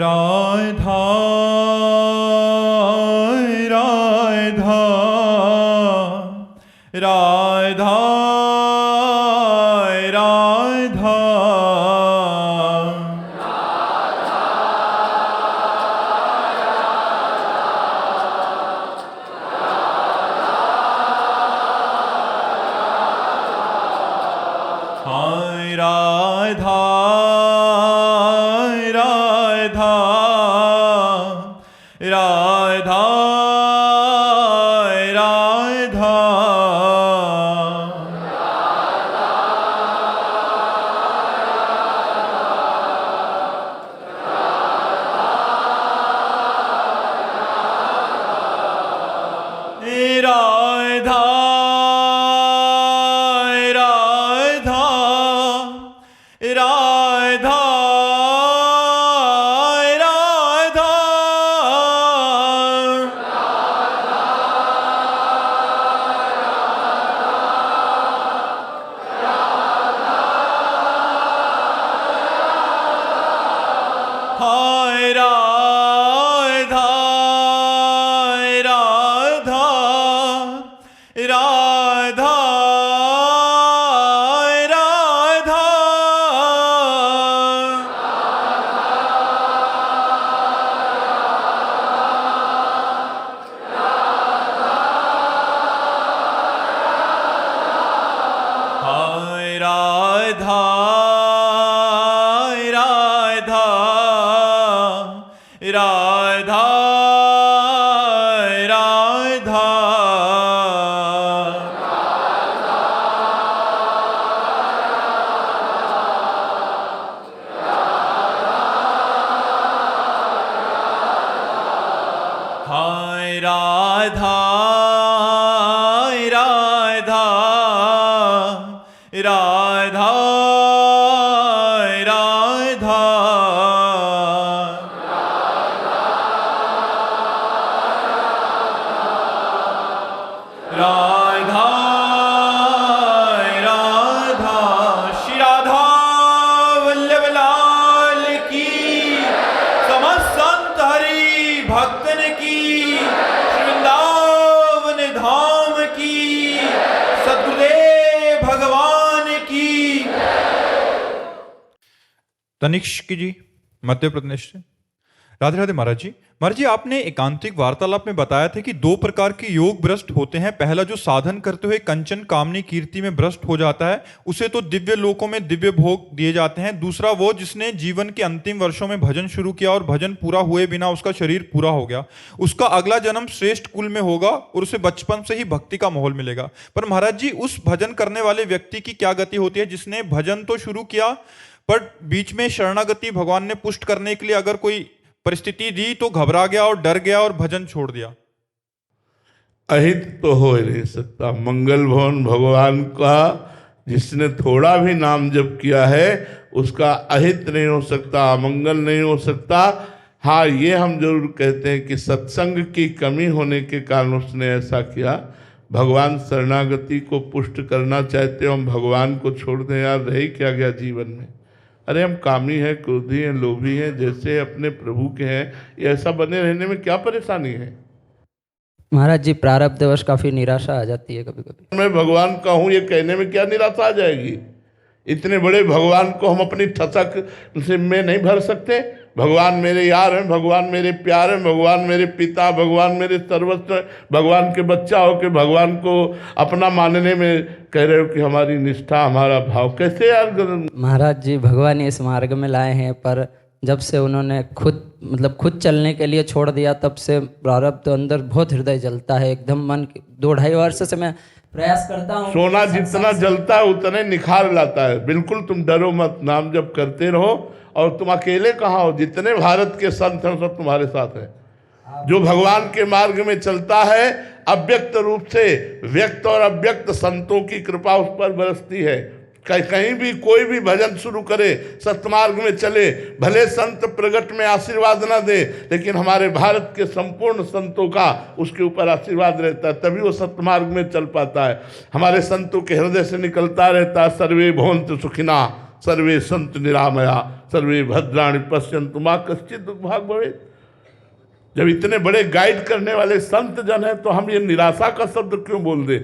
राधा राधा राधा राधा हाय राधा राधा राधा राधा राधा राधा राधा हाय राधा राधा राधा राधा हाय राधा राधा राधा राधा हाय राधा राधा राधा राधा राधा राधा श्री राधा वल्लभ लाल की, समस्त संत हरि भक्तन की, श्री वृंदावन धाम की, सद्गुरुदेव भगवान की। तनिष्क जी मध्य प्रदेश से। राधे राधे महाराज जी। महाराज जी, आपने एकांतिक वार्तालाप में बताया था कि दो प्रकार के योग भ्रष्ट होते हैं। पहला जो साधन करते हुए कंचन कामनी कीर्ति में भ्रष्ट हो जाता है, उसे तो दिव्य लोकों में दिव्य भोग दिए जाते हैं। दूसरा वो जिसने जीवन के अंतिम वर्षों में भजन शुरू किया और भजन पूरा हुए बिना उसका शरीर पूरा हो गया, उसका अगला जन्म श्रेष्ठ कुल में होगा और उसे बचपन से ही भक्ति का माहौल मिलेगा। पर महाराज जी, उस भजन करने वाले व्यक्ति की क्या गति होती है जिसने भजन तो शुरू किया पर बीच में शरणागति भगवान ने पुष्ट करने के लिए अगर कोई परिस्थिति दी तो घबरा गया और डर गया और भजन छोड़ दिया? अहित तो हो ही नहीं सकता। मंगल भवन भगवान का जिसने थोड़ा भी नाम जप किया है उसका अहित नहीं हो सकता, अमंगल नहीं हो सकता। हाँ, ये हम जरूर कहते हैं कि सत्संग की कमी होने के कारण उसने ऐसा किया। भगवान शरणागति को पुष्ट करना चाहते हो, हम भगवान को छोड़ दें यार, रह क्या गया जीवन में। अरे हम कामी हैं, क्रोधी हैं, लोभी हैं, जैसे अपने प्रभु के हैं, ये ऐसा बने रहने में क्या परेशानी है? महाराज जी, प्रारब्धवश काफ़ी निराशा आ जाती है कभी कभी। मैं भगवान का हूँ ये कहने में क्या निराशा आ जाएगी? इतने बड़े भगवान को हम अपनी ठसक से में नहीं भर सकते। भगवान मेरे यार हैं, भगवान मेरे प्यार हैं, भगवान मेरे पिता, भगवान मेरे सर्वस्व, भगवान के बच्चा हो के भगवान को अपना मानने में कह रहे हो कि हमारी निष्ठा, हमारा भाव कैसे यार? महाराज जी, भगवान इस मार्ग में लाए हैं, पर जब से उन्होंने खुद चलने के लिए छोड़ दिया तब से प्रारब्ध तो अंदर बहुत हृदय जलता है एकदम। मन 2-2.5 वर्ष से मैं प्रयास करता हूँ। सोना जितना जलता है उतने निखार लाता है। बिल्कुल तुम डरो मत, नाम जब करते रहो। और तुम अकेले कहाँ हो, जितने भारत के संत हैं सब तुम्हारे साथ हैं। जो भगवान के मार्ग में चलता है अव्यक्त रूप से व्यक्त और अव्यक्त संतों की कृपा उस पर बरसती है। कहीं भी कोई भी भजन शुरू करे, सतमार्ग में चले, भले संत प्रगट में आशीर्वाद ना दे, लेकिन हमारे भारत के संपूर्ण संतों का उसके ऊपर आशीर्वाद रहता है, तभी वो सतमार्ग में चल पाता है। हमारे संतों के हृदय से निकलता रहता है, सर्वे भवन्तु सुखिना, सर्वे संत निरामया सर्वे भद्राणि पश्यन्तु मा कश्चित् दुर्भाग् भवेत्। जब इतने बड़े गाइड करने वाले संत जन हैं तो हम ये निराशा का शब्द क्यों बोल दे?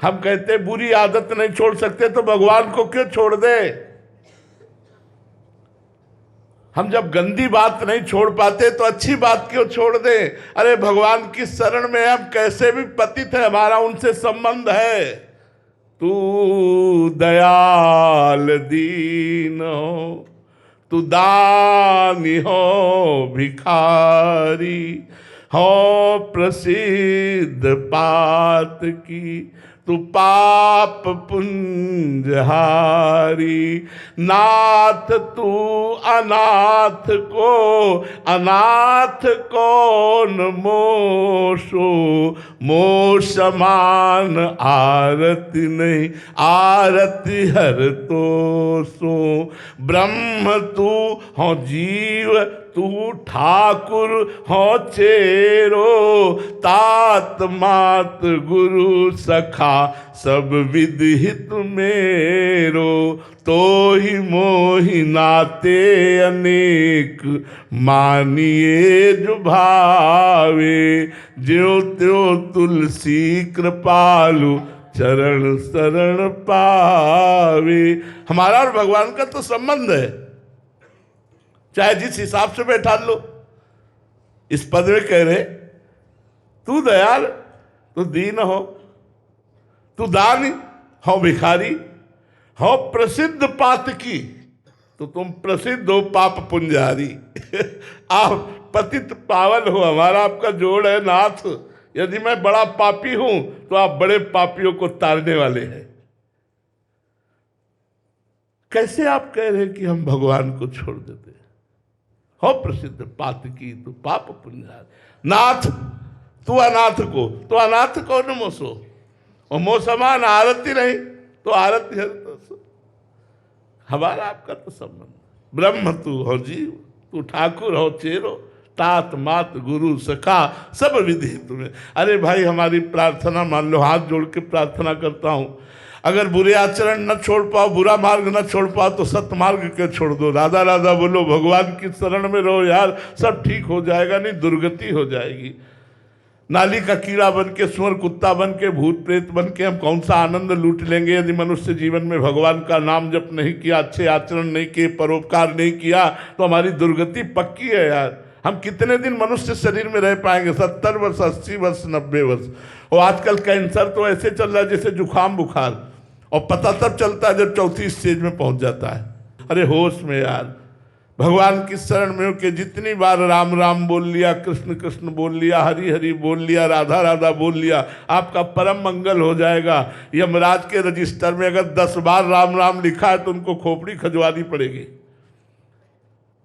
हम कहते बुरी आदत नहीं छोड़ सकते तो भगवान को क्यों छोड़ दे? हम जब गंदी बात नहीं छोड़ पाते तो अच्छी बात क्यों छोड़ दे? अरे भगवान की शरण में हम कैसे भी पतित है, हमारा उनसे संबंध है। तू दयाल दीन हो, तू दानी हो भिखारी हो, प्रसिद्ध पात की तू पाप पुंजहारी। नाथ तू अनाथ कौन मोशो, मोह समान आरती नहीं, आरती हर तो सो। ब्रह्म तू हो जीव तू ठाकुर हो चेरो, तात मात गुरु सखा सब विदिहित मेरो। तो ही मोहि नाते अनेक मानिए जो भावे, ज्यों त्यों तुलसी कृपालु चरण शरण पावे। हमारा और भगवान का तो संबंध है, चाहे जिस हिसाब से बैठा लो। इस पद में कह रहे तू दयाल तू दीन हो, तू दानी हो भिखारी हो, प्रसिद्ध पात की तो तुम प्रसिद्ध हो पाप पुंजारी। आप पतित पावन हो, हमारा आपका जोड़ है नाथ। यदि मैं बड़ा पापी हूं तो आप बड़े पापियों को तारने वाले हैं। कैसे आप कह रहे हैं कि हम भगवान को छोड़ देते? हो प्रसिद्ध पात की तू पाप पुंजारी। नाथ तू अनाथ को न मोसो, और मोह समान आरती नहीं तो आरती हर तो सो। हमारा आपका तो संबंध। ब्रह्म तू हो जीव तू ठाकुर हो चेरो, तात मात गुरु सखा सब विधि तुम्हें। अरे भाई हमारी प्रार्थना मान लो, हाथ जोड़ के प्रार्थना करता हूं, अगर बुरे आचरण न छोड़ पाओ, बुरा मार्ग न छोड़ पाओ तो सत्मार्ग के छोड़ दो। राधा राधा बोलो, भगवान की शरण में रहो यार, सब ठीक हो जाएगा, नहीं दुर्गति हो जाएगी। नाली का कीड़ा बन के, सुअर कुत्ता बन के, भूत प्रेत बन के हम कौन सा आनंद लूट लेंगे यदि मनुष्य जीवन में भगवान का नाम जप नहीं किया, अच्छे आचरण नहीं किए, परोपकार नहीं किया तो हमारी दुर्गति पक्की है यार। हम कितने दिन मनुष्य शरीर में रह पाएंगे? 70 वर्ष, 80 वर्ष, 90 वर्ष। और आजकल कैंसर तो ऐसे चल रहा है जैसे जुकाम बुखार, और पता तब चलता है जब चौथी स्टेज में पहुंच जाता है। अरे होश में यार, भगवान की शरण में होके जितनी बार राम राम बोल लिया, कृष्ण कृष्ण बोल लिया, हरि हरि बोल लिया, राधा राधा बोल लिया, आपका परम मंगल हो जाएगा। यमराज के रजिस्टर में अगर 10 बार राम राम लिखा है तो उनको खोपड़ी खजवानी पड़ेगी,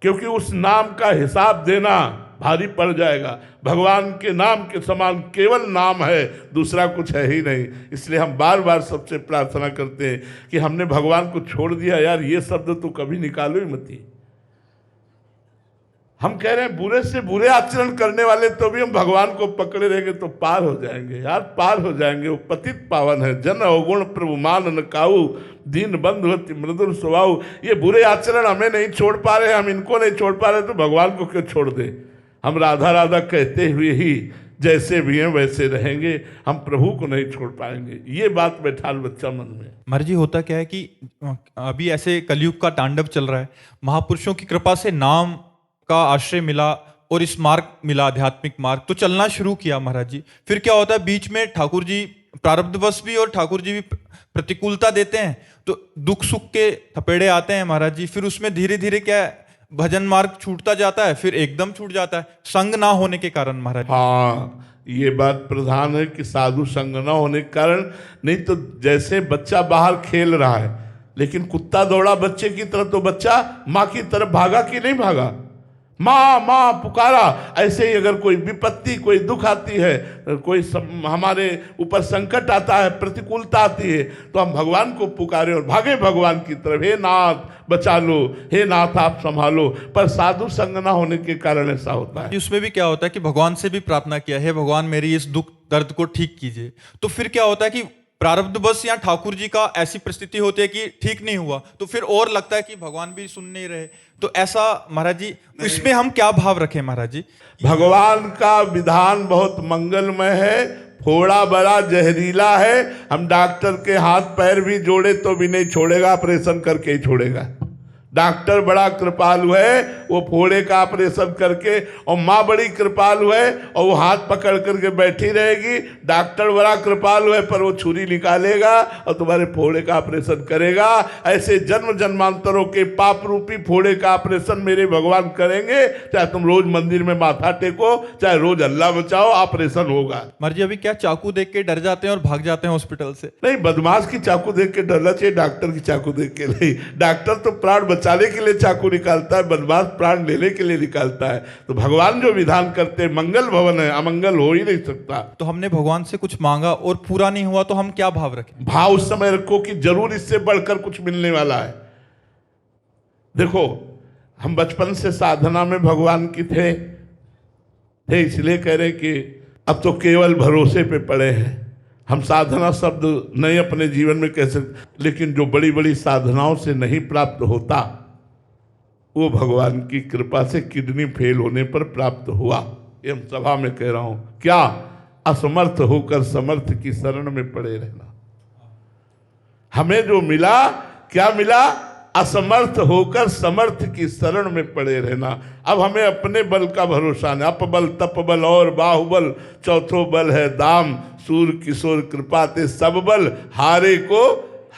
क्योंकि उस नाम का हिसाब देना भारी पड़ जाएगा। भगवान के नाम के समान केवल नाम है, दूसरा कुछ है ही नहीं। इसलिए हम बार बार सबसे प्रार्थना करते हैं कि हमने भगवान को छोड़ दिया यार, ये शब्द तो कभी निकालो ही मत। हम कह रहे हैं बुरे से बुरे आचरण करने वाले तो भी हम भगवान को पकड़े रहेंगे तो पार हो जाएंगे यार, पार हो जाएंगे। वो पतित पावन है। जन अवगुण प्रभु मान न काऊ, दीन बंधु अति मृदुल स्वभाव। ये बुरे आचरण हमें नहीं छोड़ पा रहे, हम इनको नहीं छोड़ पा रहे तो भगवान को क्यों छोड़ दे? हम राधा राधा कहते हुए ही जैसे भी हैं वैसे रहेंगे, हम प्रभु को नहीं छोड़ पाएंगे। ये बात बैठा लो बच्चा मन में। मर्जी होता क्या है कि अभी ऐसे कलयुग का तांडव चल रहा है, महापुरुषों की कृपा से नाम का आश्रय मिला और इस मार्ग मिला, आध्यात्मिक मार्ग, तो चलना शुरू किया महाराज जी। फिर क्या होता है, बीच में ठाकुर जी प्रारब्धवश भी और ठाकुर जी भी प्रतिकूलता देते हैं, तो दुख सुख के थपेड़े आते हैं महाराज जी। फिर उसमें धीरे धीरे क्या है, भजन मार्ग छूटता जाता है, फिर एकदम छूट जाता है संग ना होने के कारण महाराज। हाँ, ये बात प्रधान है कि साधु संग ना होने के कारण। नहीं तो जैसे बच्चा बाहर खेल रहा है, लेकिन कुत्ता दौड़ा बच्चे की तरफ तो बच्चा माँ की तरफ भागा कि नहीं भागा? माँ माँ पुकारा। ऐसे ही अगर कोई विपत्ति, कोई दुख आती है, कोई हमारे ऊपर संकट आता है, प्रतिकूलता आती है, तो हम भगवान को पुकारे और भागे भगवान की तरफ। हे नाथ बचा लो, हे नाथ आप संभालो। पर साधु संग ना होने के कारण ऐसा होता है। उसमें भी क्या होता है कि भगवान से भी प्रार्थना किया है, भगवान मेरी इस दुख दर्द को ठीक कीजिए, तो फिर क्या होता है कि प्रारब्ध बस या ठाकुर जी का ऐसी परिस्थिति होती है कि ठीक नहीं हुआ तो फिर और लगता है कि भगवान भी सुन नहीं रहे, तो ऐसा महाराज जी इसमें हम क्या भाव रखें महाराज जी? भगवान का विधान बहुत मंगलमय है, फोड़ा बड़ा जहरीला है। हम डॉक्टर के हाथ पैर भी जोड़े तो भी नहीं छोड़ेगा, ऑपरेशन करके ही छोड़ेगा। डॉक्टर बड़ा कृपालु है, वो फोड़े का ऑपरेशन करके, और माँ बड़ी कृपालु है और वो हाथ पकड़ करके बैठी रहेगी। डॉक्टर बड़ा कृपालु है पर वो छुरी निकालेगा और तुम्हारे फोड़े का ऑपरेशन करेगा। ऐसे जन्म जन्मांतरों के पाप रूपी फोड़े का ऑपरेशन मेरे भगवान करेंगे। चाहे तुम रोज मंदिर में माथा टेको, चाहे रोज अल्लाह बचाओ, ऑपरेशन होगा। महाराज जी अभी क्या चाकू देख के डर जाते हैं और भाग जाते हैं हॉस्पिटल से? नहीं, बदमाश की चाकू देख के डरना चाहिए, डॉक्टर की चाकू देख के नहीं। डॉक्टर तो प्राण बचाने के लिए चाकू निकालता है, बदमाश प्राण लेने के लिए निकालता है। तो भगवान जो विधान करते हैं मंगल भवन है, अमंगल हो ही नहीं सकता। तो हमने भगवान से कुछ मांगा और पूरा नहीं हुआ तो हम क्या भाव रखें? भाव उस समय रखो कि जरूर इससे बढ़कर कुछ मिलने वाला है। देखो, हम बचपन से साधना में भगवान की थे, इसलिए कह रहे कि अब तो केवल भरोसे पे पड़े हैं। हम साधना शब्द नहीं अपने जीवन में कह सकते, लेकिन जो बड़ी बड़ी साधनाओं से नहीं प्राप्त होता वो भगवान की कृपा से किडनी फेल होने पर प्राप्त हुआ। ये हम सभा में कह रहा हूं। क्या? असमर्थ होकर समर्थ की शरण में पड़े रहना। हमें जो मिला, क्या मिला? असमर्थ होकर समर्थ की शरण में पड़े रहना। अब हमें अपने बल का भरोसा नहीं। अपबल तपबल और बाहुबल, चौथो बल है दाम। सूर किशोर कृपा ते सब बल, हारे को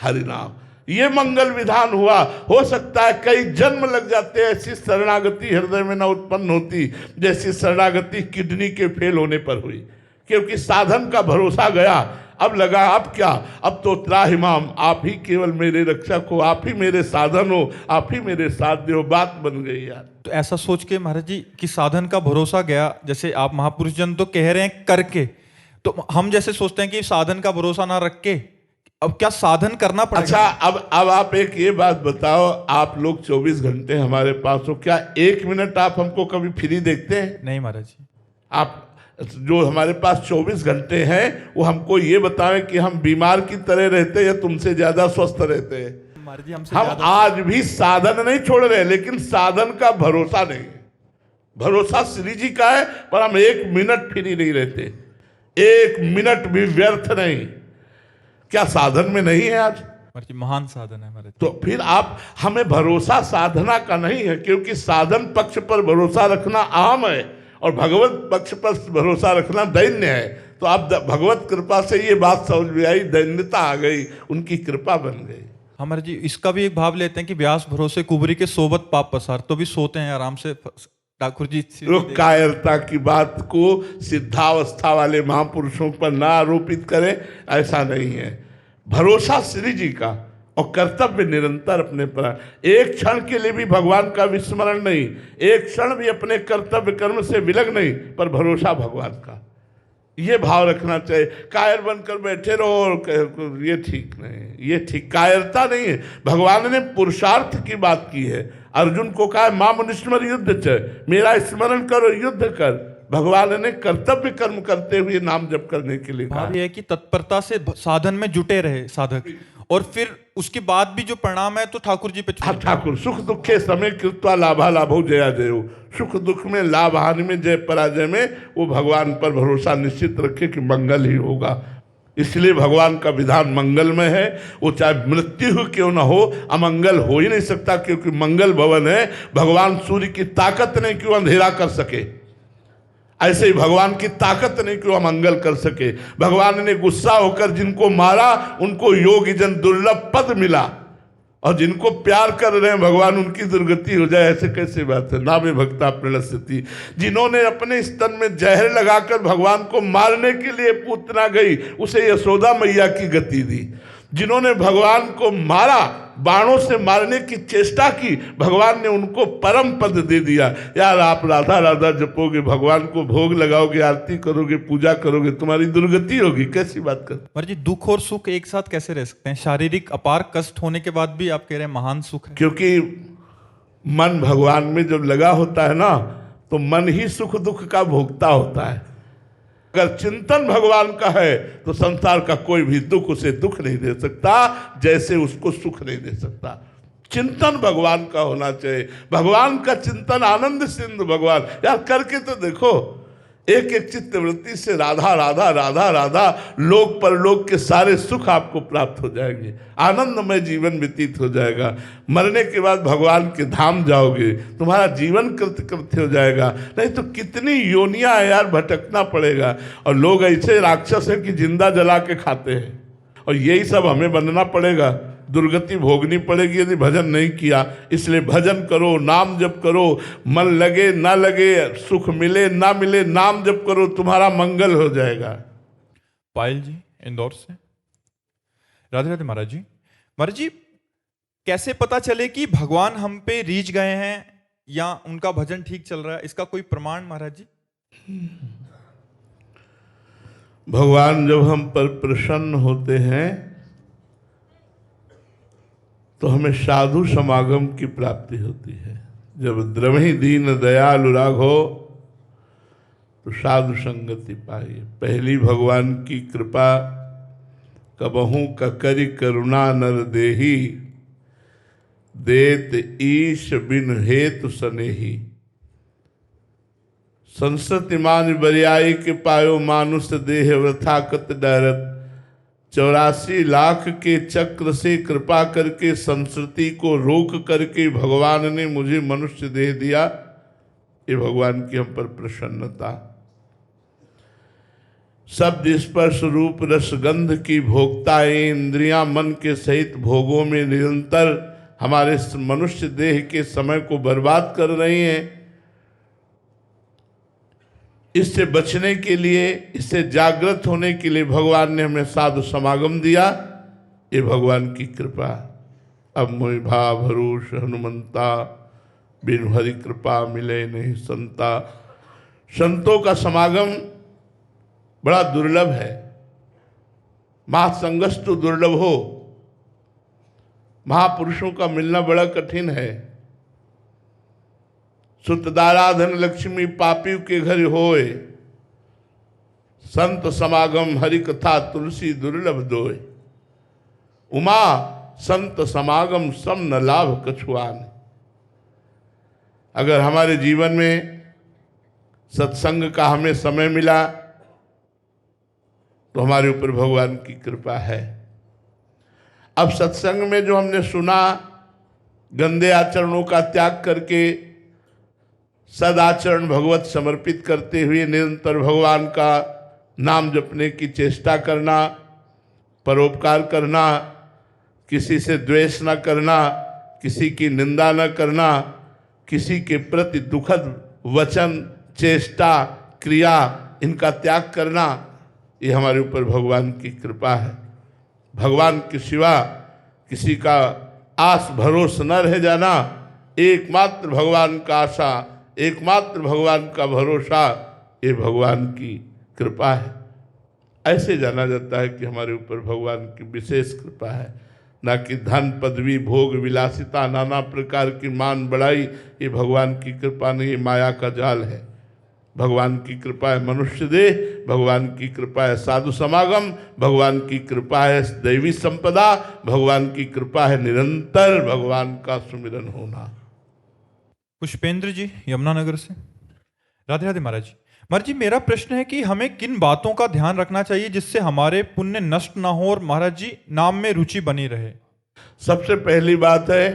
हरिनाम। ये मंगल विधान हुआ। हो सकता है कई जन्म लग जाते, ऐसी शरणागति हृदय में न उत्पन्न होती जैसी शरणागति किडनी के फेल होने पर हुई, क्योंकि साधन का भरोसा गया। अब लगा अब क्या, अब तो त्राहिमाम, आप ही केवल मेरे रक्षक हो, आप ही मेरे साधन हो, आप ही मेरे साध्य हो। बात बन गई यार। तो ऐसा सोच के महाराज जी कि साधन का भरोसा गया, जैसे आप महापुरुष जन तो कह रहे हैं करके, तो हम जैसे सोचते हैं कि साधन का भरोसा ना रख के अब क्या साधन करना पड़ेगा? अच्छा, अब आप एक ये बात बताओ, आप लोग 24 घंटे हमारे पास हो, क्या 1 मिनट आप हमको कभी फ्री देखते हैं? नहीं महाराज जी। आप जो हमारे पास 24 घंटे हैं वो हमको ये बताएं कि हम बीमार की तरह रहते या तुमसे ज्यादा स्वस्थ रहते हैं? महाराज जी हमसे हम ज्यादा आज भी साधन नहीं छोड़ रहे, लेकिन साधन का भरोसा नहीं है। भरोसा श्री जी का है, पर हम 1 मिनट फ्री नहीं रहते, 1 मिनट भी व्यर्थ नहीं। क्या साधन में नहीं है आज? महाराज जी महान साधन है महाराज जी। तो फिर आप, हमें भरोसा साधना का नहीं है, क्योंकि साधन पक्ष पर भरोसा रखना आम है और भगवत पक्ष पर भरोसा रखना दैन्य है। तो आप भगवत कृपा से ये बात समझ में आई, दैन्यता आ गई, उनकी कृपा बन गई। हमारे जी इसका भी एक भाव लेते हैं कि व्यास भरोसे कुबरी के सोबत पाप पसार, तो भी सोते हैं आराम से ठाकुर जी। लोग कायरता की बात को सिद्धावस्था वाले महापुरुषों पर ना आरोपित करें, ऐसा नहीं है। भरोसा श्री जी का और कर्तव्य निरंतर अपने पर। एक क्षण के लिए भी भगवान का विस्मरण नहीं, एक क्षण भी अपने कर्तव्य कर्म से विलग नहीं, पर भरोसा भगवान का। ये भाव रखना चाहिए। कायर बनकर बैठे रहो और ये ठीक नहीं, ये ठीक कायरता नहीं है। भगवान ने पुरुषार्थ की बात की है। अर्जुन को कहा मां मनुष्मर युद्ध च, मेरा स्मरण करो, युद्ध कर। भगवान ने कर्तव्य कर्म करते हुए नाम जप करने के लिए कहा। भाव ये है कि तत्परता से साधन में जुटे रहे साधक, और फिर उसके बाद भी जो परिणाम है तो ठाकुर जी पे हाँ, ठाकुर सुख दुखे समय कृत्वा लाभा लाभो जया जयो। सुख दुख में, लाभ हानि में, जय पराजय में वो भगवान पर भरोसा निश्चित रखे कि मंगल ही होगा। इसलिए भगवान का विधान मंगलमय है। वो चाहे मृत्यु क्यों ना हो, अमंगल हो ही नहीं सकता, क्योंकि मंगल भवन है। भगवान सूर्य की ताकत नहीं क्यों अंधेरा कर सके, ऐसे ही भगवान की ताकत नहीं क्यों अमंगल कर सके। भगवान ने गुस्सा होकर जिनको मारा उनको योगी जन दुर्लभ पद मिला, और जिनको प्यार कर रहे हैं भगवान उनकी दुर्गति हो जाए, ऐसे कैसे बात है। नामे भक्ता प्रणश्यति। जिन्होंने अपने स्तन में जहर लगाकर भगवान को मारने के लिए पूतना गई, उसे यशोदा मैया की गति दी। जिन्होंने भगवान को मारा, बाणों से मारने की चेष्टा की, भगवान ने उनको परम पद दे दिया। यार आप राधा राधा जपोगे, भगवान को भोग लगाओगे, आरती करोगे, पूजा करोगे, तुम्हारी दुर्गति होगी। कैसी बात कर। महाराज जी दुख और सुख एक साथ कैसे रह सकते हैं? शारीरिक अपार कष्ट होने के बाद भी आप कह रहे हैं महान सुख है। क्योंकि मन भगवान में जब लगा होता है ना, तो मन ही सुख दुख का भोगता होता है। अगर चिंतन भगवान का है तो संसार का कोई भी दुख उसे दुख नहीं दे सकता, जैसे उसको सुख नहीं दे सकता। चिंतन भगवान का होना चाहिए, भगवान का चिंतन, आनंद सिंधु भगवान। यार करके तो देखो, एक एक चित्त वृत्ति से राधा राधा राधा राधा, लोक परलोक के सारे सुख आपको प्राप्त हो जाएंगे, आनंदमय जीवन व्यतीत हो जाएगा। मरने के बाद भगवान के धाम जाओगे, तुम्हारा जीवन कृत्य कृत्य हो जाएगा। नहीं तो कितनी योनियां है यार, भटकना पड़ेगा। और लोग ऐसे राक्षस हैं कि जिंदा जला के खाते हैं, और यही सब हमें बनना पड़ेगा, दुर्गति भोगनी पड़ेगी यदि भजन नहीं किया। इसलिए भजन करो, नाम जप करो, मन लगे ना लगे, सुख मिले ना मिले, नाम जप करो, तुम्हारा मंगल हो जाएगा। पायल जी इंदौर से। राधे राधे महाराज जी। महाराज जी, कैसे पता चले कि भगवान हम पे रीझ गए हैं या उनका भजन ठीक चल रहा है, इसका कोई प्रमाण महाराज जी? भगवान जब हम पर प्रसन्न होते हैं तो हमें साधु समागम की प्राप्ति होती है। जब द्रवहि दीन दयालु राघो तो साधु संगति पाइए। पहली भगवान की कृपा, कबहू ककरि करुणा नर देही, देत ईश बिन हेतु सनेही। संसति मान बरियाई के पायो, मानुष देह वृथा कत डरत। 84 लाख के चक्र से कृपा करके, संस्कृति को रोक करके भगवान ने मुझे मनुष्य देह दिया। ये भगवान की हम पर प्रसन्नता। शब्द स्पर्श रूप रस गंध की भोक्ता, इंद्रियां मन के सहित भोगों में निरंतर हमारे मनुष्य देह के समय को बर्बाद कर रही हैं। इससे बचने के लिए, इससे जागृत होने के लिए भगवान ने हमें साधु समागम दिया। ये भगवान की कृपा। अब मोहि भाव भरोस हनुमंता, बिनु हरि कृपा मिले नहीं संता। संतों का समागम बड़ा दुर्लभ है। महासंगस्तु दुर्लभ हो, महापुरुषों का मिलना बड़ा कठिन है। सुतदाराधन लक्ष्मी पापी के घर होए, संत समागम हरि कथा तुलसी दुर्लभ दोय। उमा संत समागम सम न लाभ कछुआन। अगर हमारे जीवन में सत्संग का हमें समय मिला तो हमारे ऊपर भगवान की कृपा है। अब सत्संग में जो हमने सुना, गंदे आचरणों का त्याग करके सदाचरण भगवत समर्पित करते हुए निरंतर भगवान का नाम जपने की चेष्टा करना, परोपकार करना, किसी से द्वेष न करना, किसी की निंदा न करना, किसी के प्रति दुखद वचन, चेष्टा, क्रिया, इनका त्याग करना, ये हमारे ऊपर भगवान की कृपा है। भगवान के सिवा किसी का आस भरोसा न रह जाना, एकमात्र भगवान का आशा, एकमात्र भगवान का भरोसा, ये भगवान की कृपा है। ऐसे जाना जाता है कि हमारे ऊपर भगवान की विशेष कृपा है, ना कि धन पदवी भोग विलासिता, नाना प्रकार की मान बढ़ाई। ये भगवान की कृपा नहीं, माया का जाल है। भगवान की कृपा है मनुष्य देह, भगवान की कृपा है साधु समागम, भगवान की कृपा है दैवी संपदा, भगवान की कृपा है निरंतर भगवान का सुमिरन होना। पुष्पेंद्र जी यमुनानगर से। राधे राधे महाराज जी। महाराज जी, मेरा प्रश्न है कि हमें किन बातों का ध्यान रखना चाहिए जिससे हमारे पुण्य नष्ट ना हो और महाराज जी नाम में रुचि बनी रहे? सबसे पहली बात है,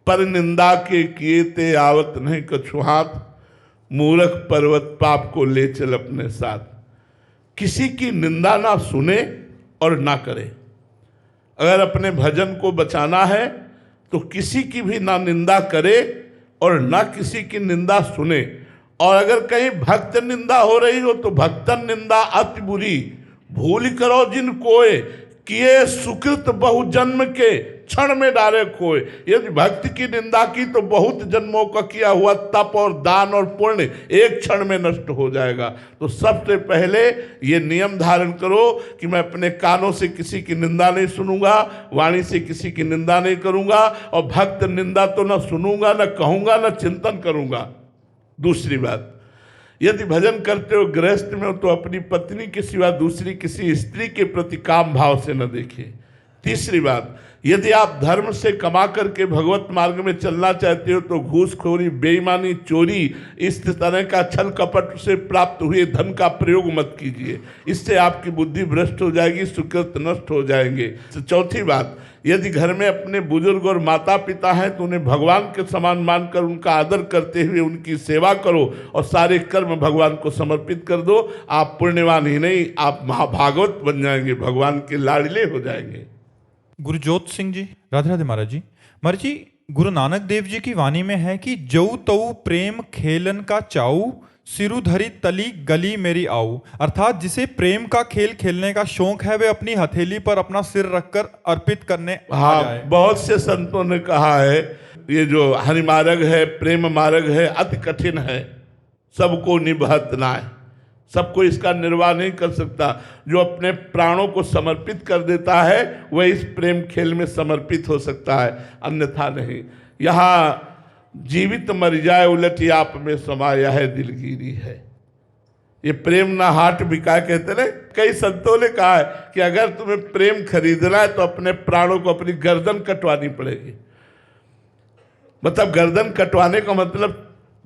पर निंदा के किए ते आवत नहीं कछु हाथ, मूर्ख पर्वत पाप को ले चल अपने साथ। किसी की निंदा ना सुने और ना करे। अगर अपने भजन को बचाना है तो किसी की भी ना निंदा करे और ना किसी की निंदा सुने। और अगर कहीं भक्त निंदा हो रही हो तो भक्तन निंदा अति बुरी, भूल करो जिन कोय, किए सुकृत बहु जन्म के, क्षण में डारे खोए। यदि भक्त की निंदा की तो बहुत जन्मों का किया हुआ तप और दान और पुण्य एक क्षण में नष्ट हो जाएगा। तो सबसे पहले ये नियम धारण करो कि मैं अपने कानों से किसी की निंदा नहीं सुनूंगा, वाणी से किसी की निंदा नहीं करूंगा, और भक्त निंदा तो न सुनूंगा, न कहूंगा, न चिंतन करूंगा। दूसरी बात, यदि भजन करते हो गृहस्थ में हो तो अपनी पत्नी के सिवा दूसरी किसी स्त्री के प्रति काम भाव से न देखें। तीसरी बात, यदि आप धर्म से कमा करके भगवत मार्ग में चलना चाहते हो तो घूसखोरी, बेईमानी, चोरी, इस तरह का छल कपट से प्राप्त हुए धन का प्रयोग मत कीजिए। इससे आपकी बुद्धि भ्रष्ट हो जाएगी, सुकृत नष्ट हो जाएंगे। चौथी बात, यदि घर में अपने बुजुर्ग और माता पिता हैं तो उन्हें भगवान के समान मानकर उनका आदर करते हुए उनकी सेवा करो और सारे कर्म भगवान को समर्पित कर दो। आप पुण्यवान ही नहीं, आप महाभागवत बन जाएंगे, भगवान के लाडले हो जाएंगे। गुरुजोत सिंह जी, राधे राधे महाराज जी। महाराज जी, गुरु नानक देव जी की वाणी में है कि जऊ तऊ प्रेम खेलन का चाऊ, सिरु धरी तली गली मेरी आऊ। अर्थात जिसे प्रेम का खेल खेलने का शौक है वे अपनी हथेली पर अपना सिर रखकर अर्पित करने आ जाए। बहुत से संतों ने कहा है ये जो हरि मार्ग है, प्रेम मार्ग है, अति कठिन है, सबको निभत नाय, सबको इसका निर्वाह नहीं कर सकता। जो अपने प्राणों को समर्पित कर देता है वह इस प्रेम खेल में समर्पित हो सकता है, अन्यथा नहीं। यहाँ जीवित मर जाए उलटी आप में समाया है दिलगिरी है। ये प्रेम ना हाट बिका कहते ना। कई संतों ने कहा है कि अगर तुम्हें प्रेम खरीदना है तो अपने प्राणों को अपनी गर्दन कटवानी पड़ेगी। मतलब गर्दन कटवाने का मतलब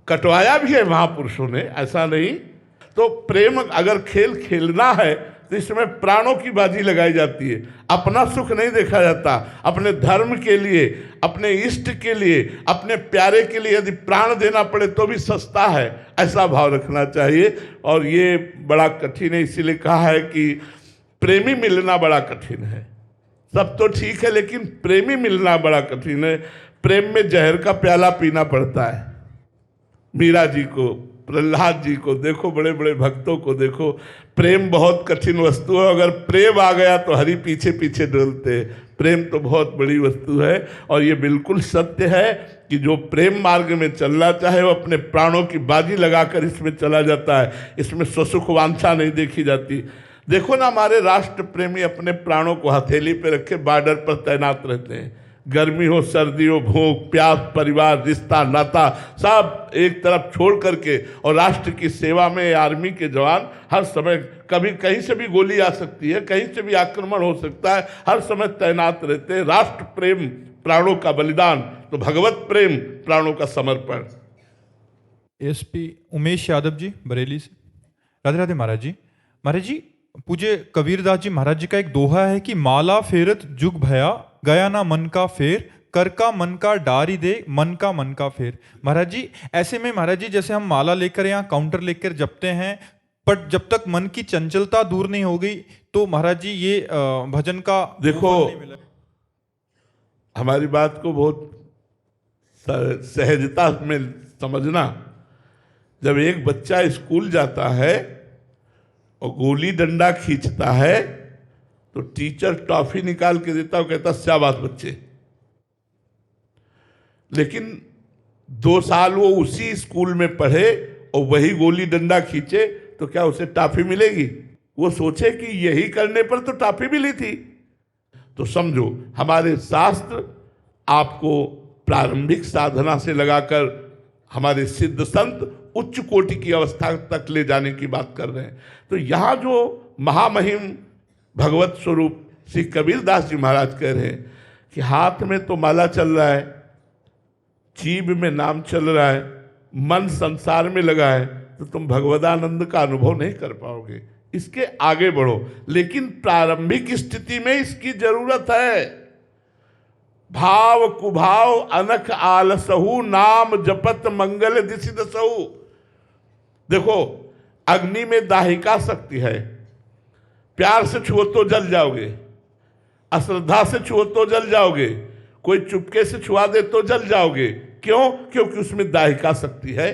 कटवाया भी है महापुरुषों ने, ऐसा नहीं। तो प्रेम अगर खेल खेलना है तो इसमें प्राणों की बाजी लगाई जाती है। अपना सुख नहीं देखा जाता, अपने धर्म के लिए, अपने इष्ट के लिए, अपने प्यारे के लिए यदि प्राण देना पड़े तो भी सस्ता है, ऐसा भाव रखना चाहिए। और ये बड़ा कठिन है, इसीलिए कहा है कि प्रेमी मिलना बड़ा कठिन है। सब तो ठीक है लेकिन प्रेमी मिलना बड़ा कठिन है। प्रेम में जहर का प्याला पीना पड़ता है। मीरा जी को, प्रहलाद जी को देखो, बड़े बड़े भक्तों को देखो। प्रेम बहुत कठिन वस्तु है। अगर प्रेम आ गया तो हरि पीछे पीछे डोलते। प्रेम तो बहुत बड़ी वस्तु है और ये बिल्कुल सत्य है कि जो प्रेम मार्ग में चलना चाहे वो अपने प्राणों की बाजी लगाकर इसमें चला जाता है। इसमें स्वसुख वांछा नहीं देखी जाती। देखो ना, हमारे राष्ट्र प्रेमी अपने प्राणों को हथेली पे रखे बॉर्डर पर तैनात रहते हैं। गर्मी हो, सर्दी हो, भूख प्यास, परिवार, रिश्ता, नाता सब एक तरफ छोड़ करके, और राष्ट्र की सेवा में आर्मी के जवान हर समय, कभी कहीं से भी गोली आ सकती है, कहीं से भी आक्रमण हो सकता है, हर समय तैनात रहते हैं। राष्ट्र प्रेम प्राणों का बलिदान, तो भगवत प्रेम प्राणों का समर्पण। एसपी उमेश यादव जी, बरेली से। राधे राधे महाराज जी। महाराज जी, पूज्य कबीरदास जी महाराज जी का एक दोहा है कि माला फेरत जुग भया, गया ना मन का फेर, कर का मन का डारी दे, मन का फेर। महाराज जी, ऐसे में महाराज जी जैसे हम माला लेकर या काउंटर लेकर जपते हैं, पर जब तक मन की चंचलता दूर नहीं हो गई तो महाराज जी ये भजन का देखो, हमारी बात को बहुत सहजता में समझना। जब एक बच्चा स्कूल जाता है और गोली डंडा खींचता है तो टीचर टॉफी निकाल के देता है, कहता शाबाश बच्चे। लेकिन 2 साल वो उसी स्कूल में पढ़े और वही गोली डंडा खींचे तो क्या उसे टॉफी मिलेगी? वो सोचे कि यही करने पर तो टॉफी मिली थी। तो समझो, हमारे शास्त्र आपको प्रारंभिक साधना से लगाकर हमारे सिद्ध संत उच्च कोटि की अवस्था तक ले जाने की बात कर रहे हैं। तो यहाँ जो महामहिम भगवत स्वरूप श्री कबीरदास जी महाराज कह रहे हैं कि हाथ में तो माला चल रहा है, जीभ में नाम चल रहा है, मन संसार में लगा है, तो तुम भगवदानंद का अनुभव नहीं कर पाओगे। इसके आगे बढ़ो, लेकिन प्रारंभिक स्थिति में इसकी जरूरत है। भाव कुभाव अनख आलसहु, नाम जपत मंगल दिशि दसहु। देखो, अग्नि में दाहिका शक्ति है। प्यार से छुओ तो जल जाओगे, अश्रद्धा से छुओ तो जल जाओगे, कोई चुपके से छुआ दे तो जल जाओगे। क्यों? क्योंकि उसमें दाहिका शक्ति है।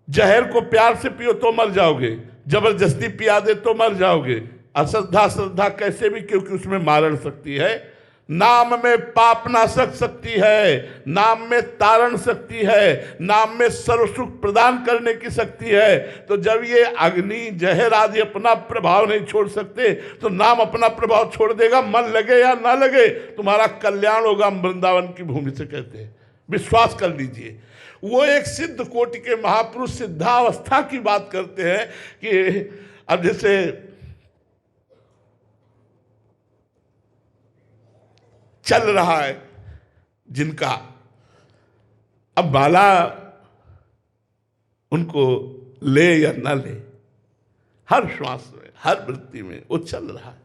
जहर को प्यार से पियो तो मर जाओगे, जबरदस्ती पिया दे तो मर जाओगे। अश्रद्धा श्रद्धा कैसे भी, क्योंकि उसमें मारण शक्ति है। नाम में पाप नाशक शक्ति है, नाम में तारण शक्ति है, नाम में सर्व सुख प्रदान करने की शक्ति है। तो जब ये अग्नि जहर आदि अपना प्रभाव नहीं छोड़ सकते तो नाम अपना प्रभाव छोड़ देगा। मन लगे या ना लगे, तुम्हारा कल्याण होगा। हम वृंदावन की भूमि से कहते हैं, विश्वास कर लीजिए। वो एक सिद्ध कोटि के महापुरुष सिद्धावस्था की बात करते हैं कि अब जैसे चल रहा है जिनका, अब माला उनको ले या ना ले, हर श्वास में, हर वृत्ति में वो चल रहा है।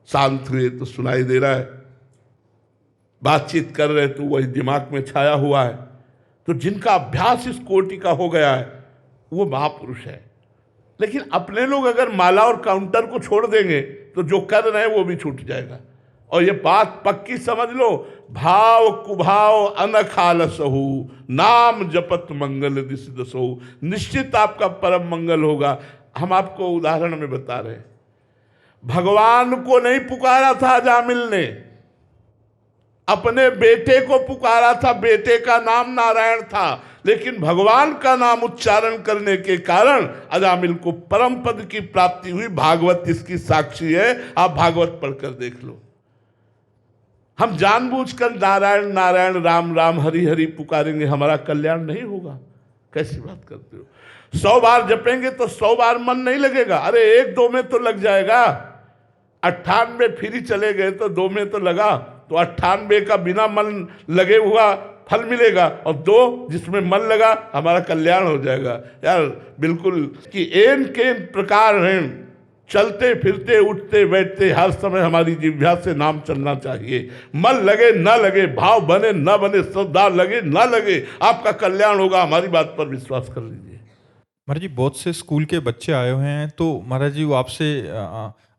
शांत हुए तो सुनाई दे रहा है, बातचीत कर रहे तो वही दिमाग में छाया हुआ है। तो जिनका अभ्यास इस कोटि का हो गया है वो महापुरुष है। लेकिन अपने लोग अगर माला और काउंटर को छोड़ देंगे तो जो कर रहे हैं वो भी छूट जाएगा। और ये बात पक्की समझ लो, भाव कुभाव अनखालसहु, नाम जपत मंगल दिस दसहु, निश्चित आपका परम मंगल होगा। हम आपको उदाहरण में बता रहे हैं, भगवान को नहीं पुकारा था अजामिल ने, अपने बेटे को पुकारा था, बेटे का नाम नारायण था, लेकिन भगवान का नाम उच्चारण करने के कारण अजामिल को परम पद की प्राप्ति हुई। भागवत इसकी साक्षी है, आप भागवत पढ़कर देख लो। हम जानबूझकर नारायण नारायण राम राम हरि हरि पुकारेंगे, हमारा कल्याण नहीं होगा। कैसी बात करते हो? 100 बार जपेंगे तो 100 बार मन नहीं लगेगा, अरे 1-2 में तो लग जाएगा। 98 फिर चले गए तो 2 में तो लगा, तो 98 का बिना मन लगे हुआ फल मिलेगा, और 2 जिसमें मन लगा हमारा कल्याण हो जाएगा। यार बिल्कुल कि एन के प्रकार हैं, चलते फिरते उठते बैठते हर समय हमारी जिह्वा से नाम चलना चाहिए। मन लगे ना लगे, भाव बने ना बने, श्रद्धा लगे ना लगे, आपका कल्याण होगा। हमारी बात पर विश्वास कर लीजिए। महाराज जी, बहुत से स्कूल के बच्चे आए हुए हैं, तो महाराज जी वो आपसे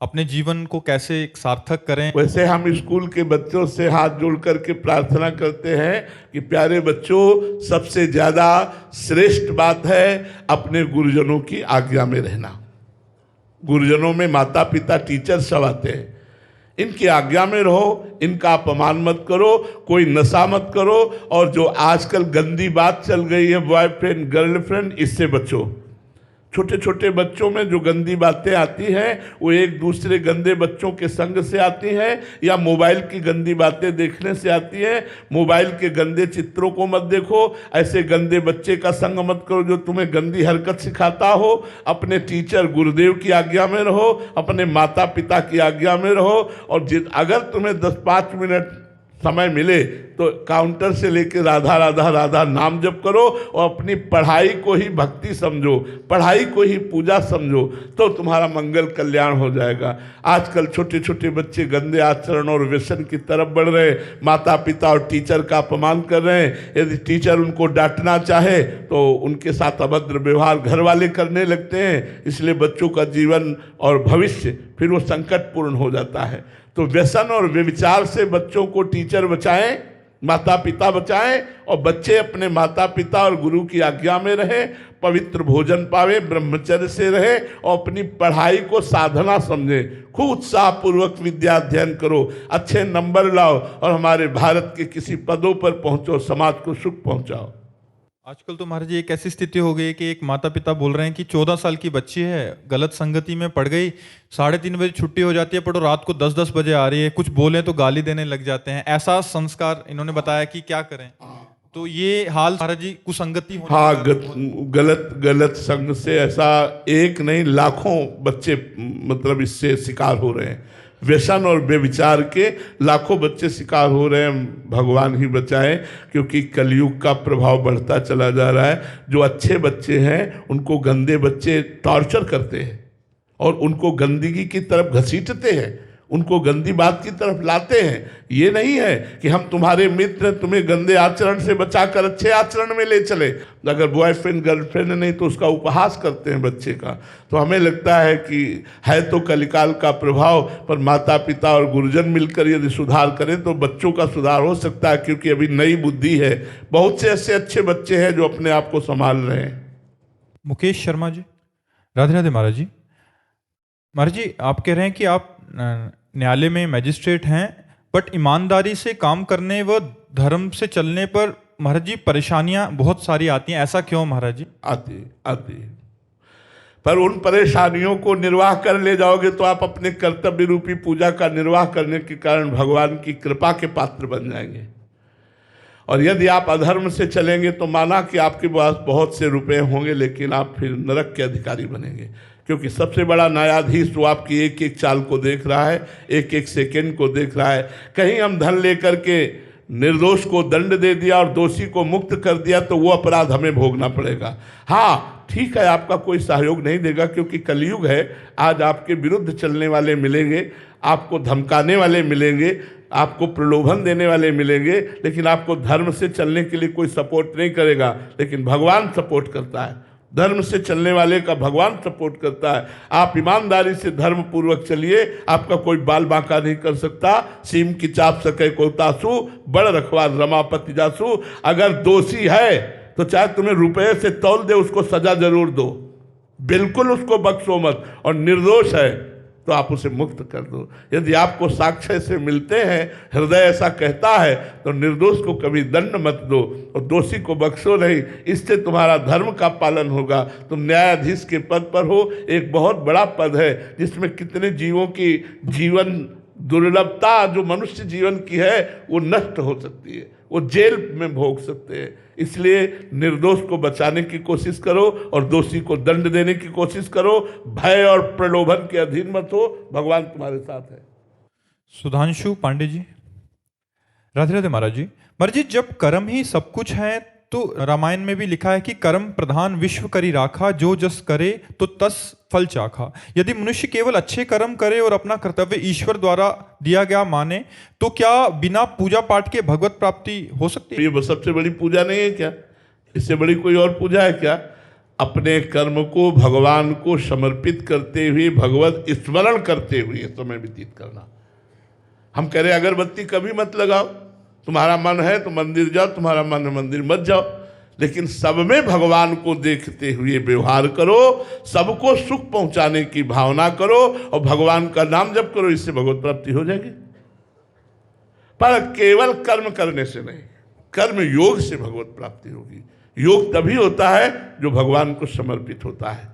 अपने जीवन को कैसे एक सार्थक करें। वैसे हम स्कूल के बच्चों से हाथ जोड़ करके प्रार्थना करते हैं कि प्यारे बच्चों, सबसे ज़्यादा श्रेष्ठ बात है अपने गुरुजनों की आज्ञा में रहना। गुरुजनों में माता पिता टीचर सब आते हैं, इनकी आज्ञा में रहो, इनका अपमान मत करो, कोई नशा मत करो, और जो आजकल गंदी बात चल गई है बॉयफ्रेंड गर्लफ्रेंड, इससे बचो। छोटे छोटे बच्चों में जो गंदी बातें आती हैं वो एक दूसरे गंदे बच्चों के संग से आती हैं, या मोबाइल की गंदी बातें देखने से आती हैं। मोबाइल के गंदे चित्रों को मत देखो, ऐसे गंदे बच्चे का संग मत करो जो तुम्हें गंदी हरकत सिखाता हो। अपने टीचर गुरुदेव की आज्ञा में रहो, अपने माता पिता की आज्ञा में रहो, और अगर तुम्हें 10-5 मिनट समय मिले तो काउंटर से लेकर राधा राधा राधा नाम जप करो, और अपनी पढ़ाई को ही भक्ति समझो, पढ़ाई को ही पूजा समझो, तो तुम्हारा मंगल कल्याण हो जाएगा। आजकल छोटे छोटे बच्चे गंदे आचरण और व्यसन की तरफ बढ़ रहे हैं, माता पिता और टीचर का अपमान कर रहे हैं। यदि टीचर उनको डांटना चाहे तो उनके साथ अभद्र व्यवहार घर वाले करने लगते हैं, इसलिए बच्चों का जीवन और भविष्य फिर वो संकटपूर्ण हो जाता है। तो व्यसन और व्यभिचार से बच्चों को टीचर बचाएं, माता पिता बचाएं, और बच्चे अपने माता पिता और गुरु की आज्ञा में रहें, पवित्र भोजन पावे, ब्रह्मचर्य से रहे, और अपनी पढ़ाई को साधना समझें। खूब उत्साहपूर्वक विद्या अध्ययन करो, अच्छे नंबर लाओ, और हमारे भारत के किसी पदों पर पहुंचो, समाज को सुख पहुंचाओ। आजकल तो महाराज जी एक ऐसी स्थिति हो गई है कि एक माता पिता बोल रहे हैं कि 14 साल की बच्ची है, गलत संगति में पड़ गई, 3:30 बजे छुट्टी हो जाती है, पर रात को 10-10 बजे आ रही है, कुछ बोले तो गाली देने लग जाते हैं। ऐसा संस्कार इन्होंने बताया कि क्या करें। तो ये हाल महाराज जी कुसंगति होने हाँ, गलत संग से ऐसा एक नहीं लाखों बच्चे मतलब इससे शिकार हो रहे हैं। व्यसन और व्यभिचार के लाखों बच्चे शिकार हो रहे हैं। भगवान ही बचाए, क्योंकि कलयुग का प्रभाव बढ़ता चला जा रहा है। जो अच्छे बच्चे हैं उनको गंदे बच्चे टॉर्चर करते हैं और उनको गंदगी की तरफ घसीटते हैं, उनको गंदी बात की तरफ लाते हैं। ये नहीं है कि हम तुम्हारे मित्र, तुम्हें गंदे आचरण से बचाकर अच्छे आचरण में ले चले। अगर बॉयफ्रेंड गर्लफ्रेंड नहीं तो उसका उपहास करते हैं बच्चे का। तो हमें लगता है कि है तो कलिकाल का प्रभाव, पर माता पिता और गुरुजन मिलकर यदि सुधार करें तो बच्चों का सुधार हो सकता है, क्योंकि अभी नई बुद्धि है। बहुत से ऐसे अच्छे बच्चे हैं जो अपने आप को संभाल रहे हैं। मुकेश शर्मा जी, राधे राधे महाराज जी। महाराज जी, आप कह रहे हैं कि आप न्यायालय में मैजिस्ट्रेट हैं, बट ईमानदारी से काम करने व धर्म से चलने पर महाराज जी परेशानियां बहुत सारी आती हैं। ऐसा क्यों महाराज जी? आती पर उन परेशानियों को निर्वाह कर ले जाओगे तो आप अपने कर्तव्य रूपी पूजा का निर्वाह करने के कारण भगवान की कृपा के पात्र बन जाएंगे। और यदि आप अधर्म से चलेंगे तो माना कि आपके पास बहुत से रुपए होंगे, लेकिन आप फिर नरक के अधिकारी बनेंगे, क्योंकि सबसे बड़ा न्यायाधीश तो आपकी एक एक चाल को देख रहा है, एक एक सेकंड को देख रहा है। कहीं हम धन लेकर के निर्दोष को दंड दे दिया और दोषी को मुक्त कर दिया तो वो अपराध हमें भोगना पड़ेगा। हाँ ठीक है, आपका कोई सहयोग नहीं देगा, क्योंकि कलयुग है। आज आपके विरुद्ध चलने वाले मिलेंगे, आपको धमकाने वाले मिलेंगे, आपको प्रलोभन देने वाले मिलेंगे, लेकिन आपको धर्म से चलने के लिए कोई सपोर्ट नहीं करेगा, लेकिन भगवान सपोर्ट करता है। धर्म से चलने वाले का भगवान सपोर्ट करता है। आप ईमानदारी से धर्म पूर्वक चलिए, आपका कोई बाल बांका नहीं कर सकता। सीम की चाप सके को तासु, बड़ रखवार रमापति जासु। अगर दोषी है तो चाहे तुम्हें रुपये से तौल दे, उसको सजा जरूर दो, बिल्कुल उसको बख्शो मत। और निर्दोष है तो आप उसे मुक्त कर दो। यदि आपको साक्ष्य से मिलते हैं, हृदय ऐसा कहता है, तो निर्दोष को कभी दंड मत दो और दोषी को बख्शो नहीं। इससे तुम्हारा धर्म का पालन होगा। तुम न्यायाधीश के पद पर हो, एक बहुत बड़ा पद है जिसमें कितने जीवों की जीवन दुर्लभता जो मनुष्य जीवन की है वो नष्ट हो सकती है, वो जेल में भोग सकते हैं। इसलिए निर्दोष को बचाने की कोशिश करो और दोषी को दंड देने की कोशिश करो। भय और प्रलोभन के अधीन मत हो, भगवान तुम्हारे साथ है। सुधांशु पांडे जी, राधे राधे महाराज जी। महाराज जी, जब कर्म ही सब कुछ है तो रामायण में भी लिखा है कि कर्म प्रधान विश्व करी राखा, जो जस करे तो तस फल चाखा। यदि मनुष्य केवल अच्छे कर्म करे और अपना कर्तव्य ईश्वर द्वारा दिया गया माने, तो क्या बिना पूजा पाठ के भगवत प्राप्ति हो सकती है? ये सबसे बड़ी पूजा नहीं है क्या? इससे बड़ी कोई और पूजा है क्या? अपने कर्म को भगवान को समर्पित करते हुए, भगवत स्मरण करते हुए समय व्यतीत करना। हम कह रहे अगरबत्ती कभी मत लगाओ, तुम्हारा मन है तो मंदिर जाओ, तुम्हारा मन है मंदिर मत जाओ, लेकिन सब में भगवान को देखते हुए व्यवहार करो, सबको सुख पहुंचाने की भावना करो और भगवान का नाम जप करो। इससे भगवत प्राप्ति हो जाएगी। पर केवल कर्म करने से नहीं, कर्म योग से भगवत प्राप्ति होगी। योग तभी होता है जो भगवान को समर्पित होता है।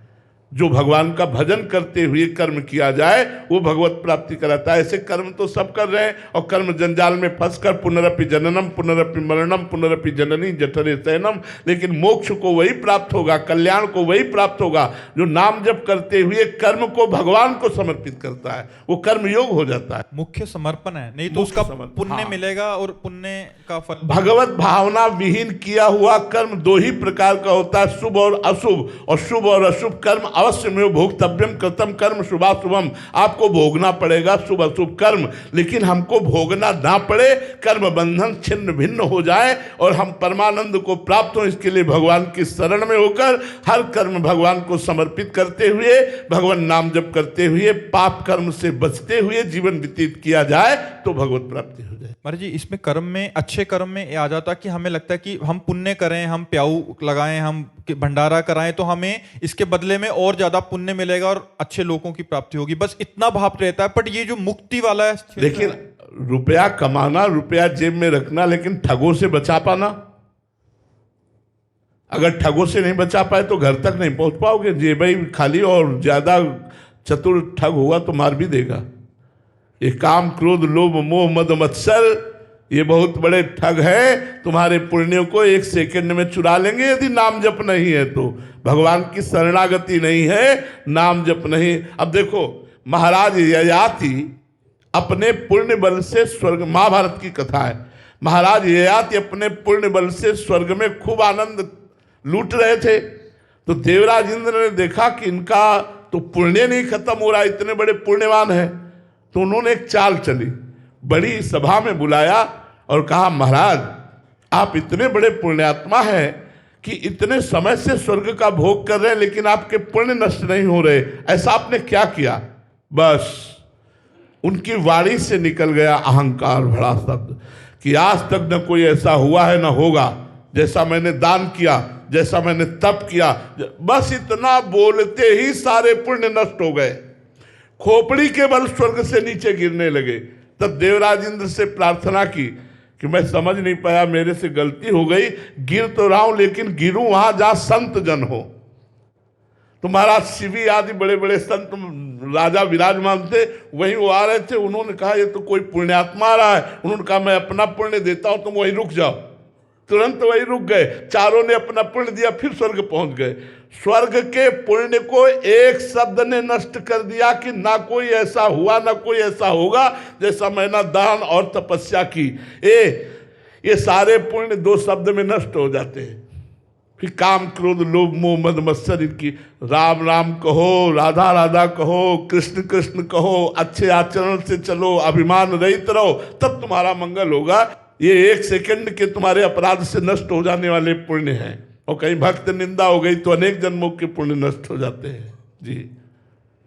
जो भगवान का भजन करते हुए कर्म किया जाए वो भगवत प्राप्ति कराता है। ऐसे कर्म तो सब कर रहे हैं और कर्म जंजाल में फंसकर पुनरपि जननम पुनरपि मरणम पुनरपि जननी जठरे शयनम। लेकिन मोक्ष को वही प्राप्त होगा, कल्याण को वही प्राप्त होगा जो नाम जप करते हुए कर्म को भगवान को समर्पित करता है। वो कर्म योग हो जाता है। मुख्य समर्पण है, नहीं तो उसका पुण्य हाँ। मिलेगा और पुण्य का फल। भगवत भावना विहीन किया हुआ कर्म दो ही प्रकार का होता है, शुभ और अशुभ। और शुभ और अशुभ कर्म अवश्य में भोक्तव्यम कृतम कर्म शुभाशुभम। आपको भोगना पड़ेगा शुभ अशुभ कर्म, लेकिन हमको भोगना ना पड़े, कर्म बंधन छिन्न भिन्न हो जाए और हम परमानंद को प्राप्त हो। इसके लिए भगवान की शरण में होकर हर कर्म भगवान को समर्पित करते हुए, भगवान नाम जप करते हुए, पाप कर्म से बचते हुए जीवन व्यतीत किया जाए तो भगवत प्राप्ति हो जाए। महाराज जी, इसमें कर्म में, अच्छे कर्म में ये आ जाता कि हमें लगता है कि हम पुण्य करें, हम प्याऊ लगाएं, हम भंडारा कराएं तो हमें इसके बदले में और ज्यादा पुण्य मिलेगा और अच्छे लोगों की प्राप्ति होगी, बस इतना भाव रहता है। बट ये जो मुक्ति वाला है, लेकिन रुपया कमाना, रुपया जेब में रखना, लेकिन ठगों से बचा पाना। अगर ठगों से नहीं बचा पाए तो घर तक नहीं पहुंच पाओगे। जेब ही खाली और ज्यादा चतुर ठग हुआ तो मार भी देगा। ये काम क्रोध लोभ मोह मद मत्सर ये बहुत बड़े ठग है, तुम्हारे पुण्यों को एक सेकंड में चुरा लेंगे यदि नाम जप नहीं है तो। भगवान की शरणागति नहीं है, नाम जप नहीं। अब देखो, महाराज ययाति अपने पुण्य बल से स्वर्ग, महाभारत की कथा है, महाराज ययाति अपने पुण्य बल से स्वर्ग में खूब आनंद लूट रहे थे। तो देवराज इंद्र ने देखा कि इनका तो पुण्य नहीं खत्म हो रहा, इतने बड़े पुण्यवान है। तो उन्होंने एक चाल चली, बड़ी सभा में बुलाया और कहा, महाराज आप इतने बड़े पुण्यात्मा हैं कि इतने समय से स्वर्ग का भोग कर रहे हैं, लेकिन आपके पुण्य नष्ट नहीं हो रहे, ऐसा आपने क्या किया? बस उनकी वाणी से निकल गया अहंकार भरा शब्द कि आज तक न कोई ऐसा हुआ है न होगा जैसा मैंने दान किया, जैसा मैंने तप किया। बस इतना बोलते ही सारे पुण्य नष्ट हो गए, खोपड़ी के बल स्वर्ग से नीचे गिरने लगे। तब देवराज इंद्र से प्रार्थना की कि मैं समझ नहीं पाया, मेरे से गलती हो गई, गिर तो रहा हूं लेकिन गिरूं वहां जहां संत जन हो। तो महाराज शिवी आदि बड़े बड़े संत राजा विराजमान थे, वहीं वो आ रहे थे। उन्होंने कहा ये तो कोई पुण्यात्मा आ रहा है। उन्होंने कहा मैं अपना पुण्य देता हूं, तुम वहीं रुक जाओ। तुरंत वही रुक गए, चारों ने अपना पुण्य दिया, फिर स्वर्ग पहुंच गए। स्वर्ग के पुण्य को एक शब्द ने नष्ट कर दिया कि ना कोई ऐसा हुआ ना कोई ऐसा होगा जैसा मैंने दान और तपस्या की। ये सारे पुण्य 2 शब्द में नष्ट हो जाते हैं। फिर काम क्रोध लोभ मोह मद मत्सर की, राम राम कहो, राधा राधा कहो, कृष्ण कृष्ण कहो, अच्छे आचरण से चलो, अभिमान रहित रहो, तब तुम्हारा मंगल होगा। ये 1 सेकंड के तुम्हारे अपराध से नष्ट हो जाने वाले पुण्य हैं। और कहीं भक्त निंदा हो गई तो अनेक जन्मों के पुण्य नष्ट हो जाते हैं। जी।